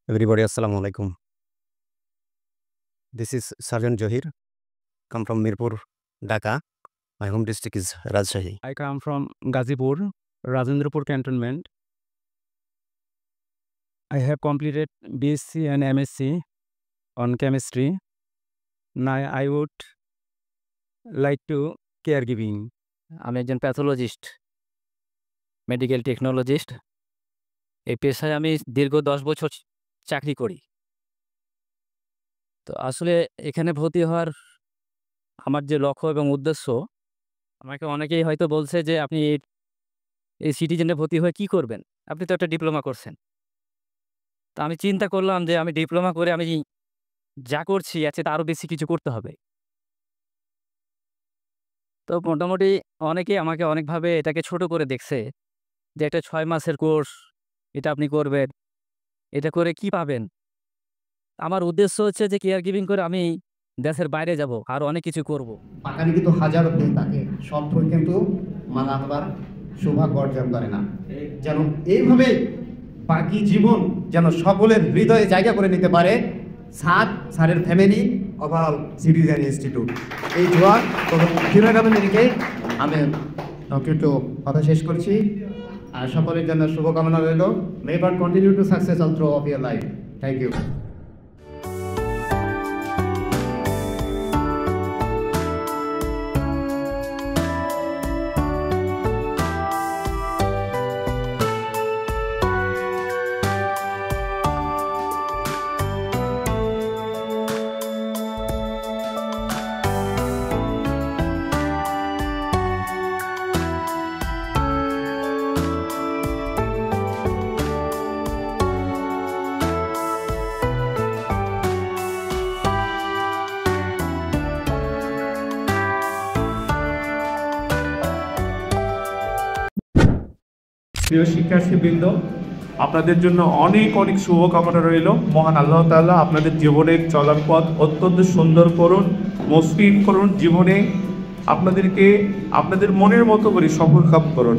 Everybody, Assalamu alaikum. This is Sergeant Johir. Come from Mirpur, Dhaka. My home district is Rajshahi. I come from Gazipur, Rajendrapur Cantonment. I have completed BSc and MSc on chemistry. Now I would like to caregiving. আমি একজন pathologist, medical technologist. এই পেশায় আমি দীর্ঘ 10 বছর চাকরি করি। তো আসলে এখানে ভর্তি হওয়ার আমার যে লক্ষ্য এবং উদ্দেশ্য, আমাকে অনেকেই হয়তো বলছে যে আপনি এই সিটিজেনে ভর্তি হয়ে কি করবেন? আপনি তো একটা ডিপ্লোমা করছেন। তো আমি চিন্তা করলাম যে আমি ডিপ্লোমা করে আমি যা করছি এর চেয়ে আরও বেশি কিছু করতে হবে। তো মোটামুটি অনেকেই আমাকে অনেকভাবে এটাকে ছোট করে দেখছে যে একটা 6 মাসের কোর্স, এটা আপনি করবেন, এটা করে কি পাবেন? আমার উদ্দেশ্য হচ্ছে যে কেয়ার গিভিং করে আমি দেশের বাইরে যাব, আর অনেক কিছু করব। পাকানি কিন্তু হাজারো দিন থাকে, সব ফুল কিন্তু মালা হবার সৌভাগ্য অর্জন করে না। যেন এইভাবে বাকি জীবন যেন সকলের হৃদয়ে জায়গা করে নিতে পারে স্যারের ফ্যামিলি ওভারঅল সিটিজেন ইনস্টিটিউট। এই দোয়া এবং ফিরাগামীকে আমি একটু কথা শেষ করছি। আর সকলের জন্য শুভকামনা রইল। May God continue to success all through of year life. Thank you. প্রিয় শিক্ষার্থীবৃন্দ, আপনাদের জন্য অনেক অনেক শুভকামনা রইল। মহান আল্লাহ তাআলা আপনাদের জীবনের চলার পথ অত্যন্ত সুন্দর করুন, মসৃণ করুন, জীবনে আপনাদেরকে আপনাদের মনের মতো করে সফল কাম করুন।